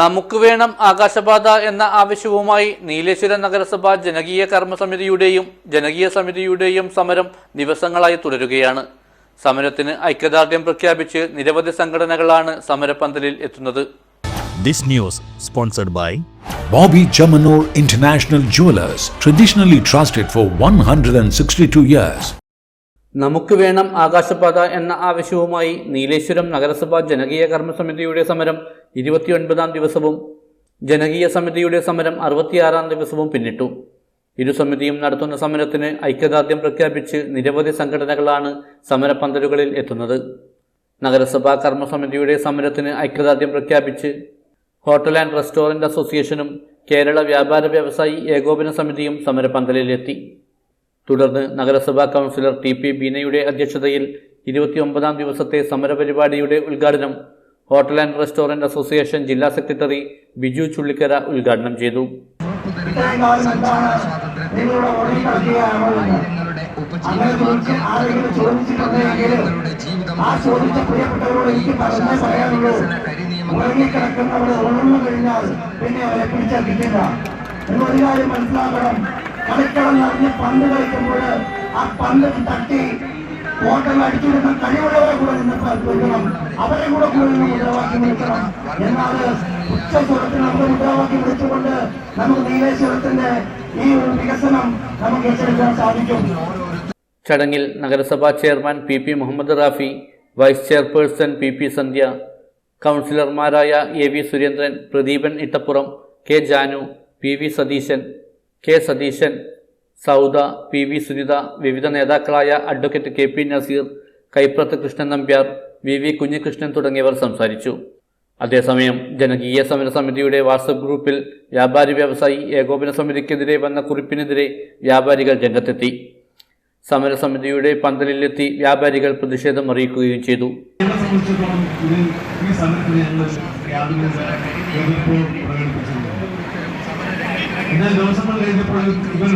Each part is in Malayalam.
നമുക്ക് വേണം ആകാശപാത എന്ന ആവശ്യവുമായി നീലേശ്വരം നഗരസഭ ജനകീയ കർമ്മസമിതിയുടെയും ജനകീയ സമിതിയുടെയും സമരം ദിവസങ്ങളായി തുടരുകയാണ്. സമരത്തിന് ഐക്യദാർഢ്യം പ്രഖ്യാപിച്ച് നിരവധി സംഘടനകളാണ് സമരപന്തലിൽ എത്തുന്നത്. This news sponsored by Bobby Chamanur International Jewelers, traditionally trusted for 162 years. നമുക്ക് വേണം ആകാശപാത എന്ന ആവശ്യവുമായി നീലേശ്വരം നഗരസഭ ജനകീയ കർമ്മസമിതിയുടെ സമരം 29-ാം ദിവസവും ജനകീയ സമിതിയുടെ സമരം 66-ാം ദിവസവും പിന്നിട്ടു. ഇരു സമിതിയും നടത്തുന്ന സമരത്തിന് ഐക്യദാർഢ്യം പ്രഖ്യാപിച്ച് നിരവധി സംഘടനകളാണ് സമരപന്തലുകളിൽ എത്തുന്നത്. നഗരസഭാ കർമ്മസമിതിയുടെ സമരത്തിന് ഐക്യദാർഢ്യം പ്രഖ്യാപിച്ച് ഹോട്ടൽ ആൻഡ് റെസ്റ്റോറൻറ്റ് അസോസിയേഷനും കേരള വ്യാപാര വ്യവസായി ഏകോപന സമിതിയും സമരപന്തലിലെത്തി. തുടർന്ന് നഗരസഭാ കൗൺസിലർ TP ബീനയുടെ അധ്യക്ഷതയിൽ 29-ാം ദിവസത്തെ സമരപരിപാടിയുടെ ഉദ്ഘാടനം ഹോട്ടൽ ആൻഡ് റെസ്റ്റോറൻറ്റ് അസോസിയേഷൻ ജില്ലാ സെക്രട്ടറി ബിജു ചുള്ളിക്കര ഉദ്ഘാടനം ചെയ്തു. കളിക്കളം നിറഞ്ഞ് പന്ത് കളിക്കുമ്പോൾ ആ പന്ത് തട്ടി ഹോട്ടലിൽ അടിച്ചുവിടുന്ന കഴിവുള്ളവരെ കൂടെ നിന്ന് കൊടുക്കണം, അവരെ കൂടെ മുദ്രാവാക്യം വിളിക്കണം. എന്നാൽ ഉച്ചസ്വരത്തിൽ നമ്മുടെ മുദ്രാവാക്യം വിളിച്ചുകൊണ്ട് നമുക്ക് നീലേശ്വരത്തിന്റെ ഈ ഒരു വികസനം നമുക്ക് ഏറ്റെടുക്കാൻ സാധിക്കും. ചടങ്ങിൽ നഗരസഭാ chairman PP Muhammad Rafi, vice chairperson PP Sandhya, കൗൺസിലർമാരായ AV Surendran, Pradeepan ഇട്ടപ്പുറം, K Janu, PV Satheesan, K Satheesan, Sauda, PV Sunitha, വിവിധ നേതാക്കളായ advocate KP Naseer, Kaiprath Krishnan Nambiar, VV Kunhikrishnan തുടങ്ങിയവർ സംസാരിച്ചു. അതേസമയം ജനകീയ സമരസമിതിയുടെ വാട്സപ്പ് ഗ്രൂപ്പിൽ വ്യാപാരി വ്യവസായി ഏകോപന സമിതിക്കെതിരെ വന്ന കുറിപ്പിനെതിരെ വ്യാപാരികൾ രംഗത്തെത്തി. സമരസമിതിയുടെ പന്തലിലെത്തി വ്യാപാരികൾ പ്രതിഷേധം അറിയിക്കുകയും ചെയ്തു. എന്നാൽ ദിവസങ്ങൾ കഴിഞ്ഞപ്പോൾ ഇവർ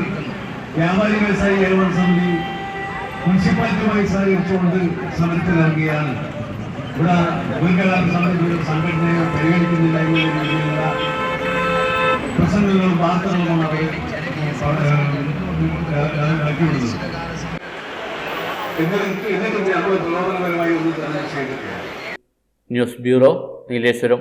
വ്യാപാരി വ്യവസായി ഏകോപന സമിതി മുനിസിപ്പാലിറ്റിയുമായി സഹകരിച്ചുകൊണ്ട് സമരത്തിലിറങ്ങുകയാണ്. ഇവിടെ ദീർഘകാല സമരത്തിലുള്ള സംഘടനയെ പരിഗണിക്കുന്നില്ല എന്നുള്ള രീതിയിലുള്ള പ്രസംഗങ്ങളും വാർത്തകളുമാണ് അവർ ഇറക്കിവിടുന്നത്. എന്നിട്ട് നമ്മൾ പ്രലോഭനപരമായി ഒന്നും തന്നെ ചെയ്തിട്ടില്ല. News bureau, Nileshwaram.